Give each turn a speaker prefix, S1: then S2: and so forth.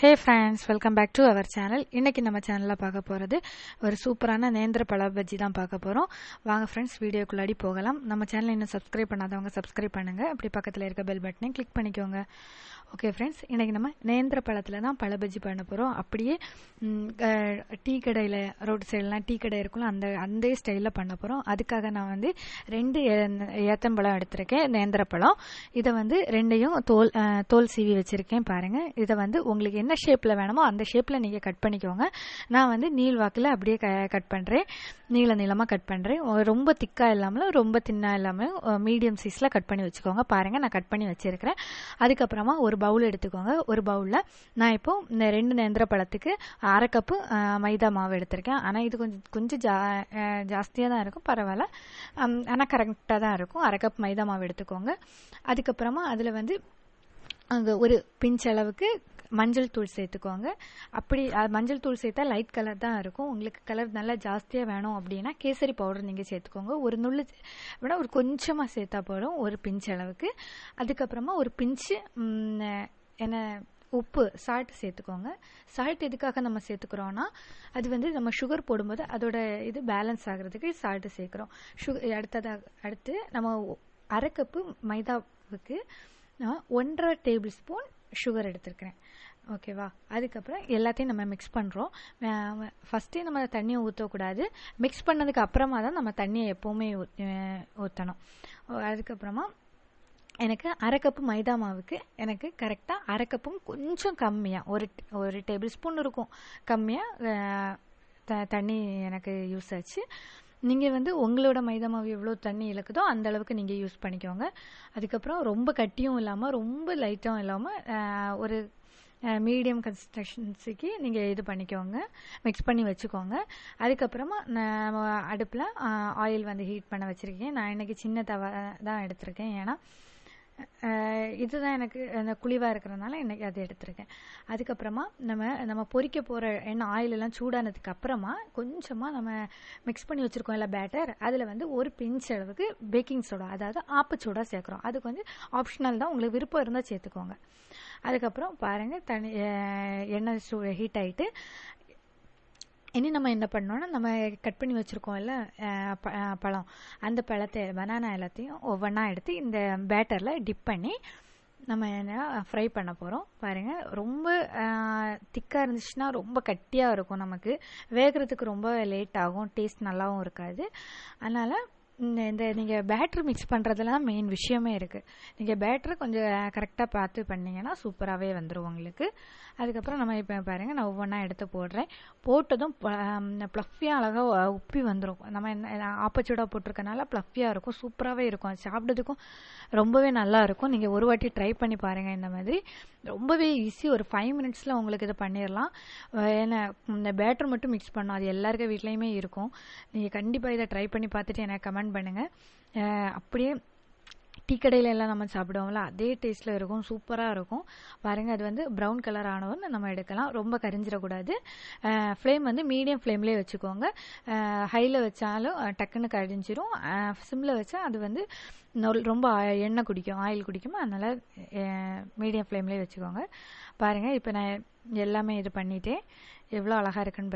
S1: Hey friends, welcome back to our channel. இன்றைக்கி நம்ம சேனலில் பார்க்க போகிறது ஒரு சூப்பரான நேந்திர பழ பஜ்ஜி தான் பார்க்க போகிறோம். வாங்க ஃப்ரெண்ட்ஸ், வீடியோக்குள்ளாடி போகலாம். நம்ம சேனலை இன்னும் சப்ஸ்கிரைப் பண்ணாதவங்க சப்ஸ்கிரைப் பண்ணுங்கள். அப்படி பக்கத்தில் இருக்க பெல் பட்டனையும் கிளிக் பண்ணிக்கோங்க. ஓகே ஃப்ரெண்ட்ஸ், இன்றைக்கி நம்ம நேந்திர பழத்தில் தான் பழ பஜ்ஜி பண்ண போகிறோம். அப்படியே டீ கடையில், ரோடு சைட்லாம் டீ கடை இருக்கும்ல, அந்த ஸ்டைலில் பண்ண போகிறோம். அதுக்காக நான் வந்து 2 ஏத்தம்பழம் எடுத்திருக்கேன், நேந்திர பழம். இதை வந்து ரெண்டையும் தோல் சீவி வச்சுருக்கேன். பாருங்கள், இதை வந்து உங்களுக்கு என்ன ஷேப்பில் வேணுமோ அந்த ஷேப்பில் நீங்கள் கட் பண்ணிக்கோங்க. நான் வந்து நீள்வாக்கில் அப்படியே கட் பண்ணுறேன், நீளமாக கட் பண்ணுறேன். ரொம்ப திக்காக இல்லாமல் ரொம்ப தின்னாக இல்லாமல் மீடியம் சைஸில் கட் பண்ணி வச்சுக்கோங்க. பாருங்கள், நான் கட் பண்ணி வச்சுருக்கிறேன். அதுக்கப்புறமா ஒரு பவுல் எடுத்துக்கோங்க. ஒரு பவுலில் நான் இப்போ இந்த 2 நேந்திர பழத்துக்கு 1/2 கப்பு மைதா மாவு எடுத்திருக்கேன். ஆனால் இது கொஞ்சம் ஜாஸ்தியாக தான் இருக்கும், பரவாயில்ல. ஆனால் கரெக்டாக தான் இருக்கும். 1/2 கப் மைதா மாவு எடுத்துக்கோங்க. அதுக்கப்புறமா அதில் வந்து அங்கே ஒரு பிஞ்ச் அளவுக்கு மஞ்சள் தூள் சேர்த்துக்கோங்க. அப்படி மஞ்சள் தூள் சேர்த்தா லைட் கலர் தான் இருக்கும். உங்களுக்கு கலர் நல்லா ஜாஸ்தியாக வேணும் அப்படின்னா கேசரி பவுடர் நீங்கள் சேர்த்துக்கோங்க. ஒரு நுள்ளு விட ஒரு கொஞ்சமாக சேர்த்தா போதும், ஒரு பிஞ்ச் அளவுக்கு. அதுக்கப்புறமா ஒரு பிஞ்சு உப்பு, சால்ட் சேர்த்துக்கோங்க. சால்ட் எதுக்காக நம்ம சேர்த்துக்கிறோன்னா, அது வந்து நம்ம சுகர் போடும்போது அதோட இது பேலன்ஸ் ஆகிறதுக்கு சால்ட்டு சேர்க்குறோம். அடுத்து நம்ம 1/2 கப்பு மைதாவுக்கு நான் 1.5 டேபிள் ஸ்பூன் சுகர் எடுத்துருக்கிறேன். ஓகேவா? அதுக்கப்புறம் எல்லாத்தையும் நம்ம மிக்ஸ் பண்ணுறோம். ஃபஸ்ட்டே நம்ம தண்ணியை ஊற்றக்கூடாது. மிக்ஸ் பண்ணதுக்கு அப்புறமா தான் நம்ம தண்ணியை எப்போவுமே ஊற்றணும். அதுக்கப்புறமா எனக்கு 1/2 கப்பு மைதா மாவுக்கு எனக்கு கரெக்டாக 1/2 கப்பும் கொஞ்சம் கம்மியாக ஒரு டேபிள் ஸ்பூன் இருக்கும் கம்மியாக தண்ணி எனக்கு யூஸ் ஆச்சு. நீங்கள் வந்து உங்களோட மைதா மாவு எவ்வளோ தண்ணி இழக்குதோ அந்த அளவுக்கு நீங்கள் யூஸ் பண்ணிக்கோங்க. அதுக்கப்புறம் ரொம்ப கட்டியும் இல்லாமல் ரொம்ப லைட்டாகவும் இல்லாமல் ஒரு மீடியம் கன்சிஸ்டன்சிக்கு நீங்கள் இது பண்ணிக்கோங்க, மிக்ஸ் பண்ணி வச்சுக்கோங்க. அதுக்கப்புறமா நான் அடுப்பில் ஆயில் வந்து ஹீட் பண்ண வச்சுருக்கேன். நான் இன்றைக்கி சின்ன தவா தான் எடுத்திருக்கேன், ஏன்னா இதுதான் எனக்கு அந்த குழிவாக இருக்கிறதுனால இன்றைக்கி அதை எடுத்திருக்கேன். அதுக்கப்புறமா நம்ம பொரிக்க போகிற எண்ணெய் ஆயிலெல்லாம் சூடானதுக்கு அப்புறமா கொஞ்சமாக நம்ம மிக்ஸ் பண்ணி வச்சுருக்கோம் இல்லை பேட்டர், அதில் வந்து ஒரு பிஞ்ச் அளவுக்கு பேக்கிங் சோடா, அதாவது ஆப்பச்சோடா சேர்க்குறோம். அதுக்கு வந்து ஆப்ஷனல் தான், உங்களுக்கு விருப்பம் இருந்தால் சேர்த்துக்கோங்க. அதுக்கப்புறம் பாருங்கள், எண்ணெய் ஹீட் ஆகிட்டு இனி நம்ம என்ன பண்ணோன்னா, நம்ம கட் பண்ணி வச்சுருக்கோம் இல்லை பழம், அந்த பழத்தை பனானா எல்லாத்தையும் ஒவ்வொன்றா எடுத்து இந்த பேட்டரில் டிப் பண்ணி நம்ம என்ன ஃப்ரை பண்ண போகிறோம். பாருங்கள், ரொம்ப திக்காக இருந்துச்சுன்னா ரொம்ப கட்டியாக இருக்கும், நமக்கு வேகிறதுக்கு ரொம்ப லேட் ஆகும், டேஸ்ட் நல்லாவும் இருக்காது. அதனால் இந்த நீங்கள் பேட்ரு மிக்ஸ் பண்ணுறதுல தான் மெயின் விஷயமே இருக்குது. நீங்கள் பேட்ரு கொஞ்சம் கரெக்டாக பார்த்து பண்ணிங்கன்னா சூப்பராகவே வந்துடும் உங்களுக்கு. அதுக்கப்புறம் நம்ம இப்போ பாருங்கள், நான் ஒவ்வொன்றா எடுத்து போடுறேன். போட்டதும் ப்ளஃபியாக அழகாக உப்பி வந்துடும். நம்ம ஆப்பச்சூடாக போட்டிருக்கனால ப்ளஃபியாக இருக்கும், சூப்பராகவே இருக்கும். அது சாப்பிட்றதுக்கும் ரொம்பவே நல்லா இருக்கும். நீங்கள் ஒரு வாட்டி ட்ரை பண்ணி பாருங்கள். இந்த மாதிரி ரொம்பவே ஈஸி, ஒரு 5 மினிட்ஸில் உங்களுக்கு இதை பண்ணிடலாம். ஏன்னா இந்த பேட்டர் மட்டும் மிக்ஸ் பண்ணோம், அது எல்லாருக்க வீட்லேயுமே இருக்கும். நீங்கள் கண்டிப்பாக இதை ட்ரை பண்ணி பார்த்துட்டு எனக்கு கமெண்ட் பண்ணுங்கள். அப்படியே டீ கடையில் எல்லாம் நம்ம சாப்பிடுவோம்ல, அதே டேஸ்ட்டில் இருக்கும், சூப்பராக இருக்கும். பாருங்கள், அது வந்து ப்ரௌன் கலர் ஆனவொன்னு நம்ம எடுக்கலாம். ரொம்ப கரிஞ்சிடக்கூடாது. ஃப்ளேம் வந்து மீடியம் ஃப்ளேம்லேயே வச்சுக்கோங்க. ஹையில் வச்சாலும் டக்குன்னு கரிஞ்சிரும். சிம்மில் வச்சா அது வந்து ரொம்ப எண்ணெய் குடிக்கும், ஆயில் குடிக்கும். அதனால் மீடியம் ஃப்ளேம்லேயே வச்சுக்கோங்க. பாருங்கள், இப்போ நான் எல்லாமே இது பண்ணிட்டேன். எவ்வளோ அழகாக இருக்குன்னு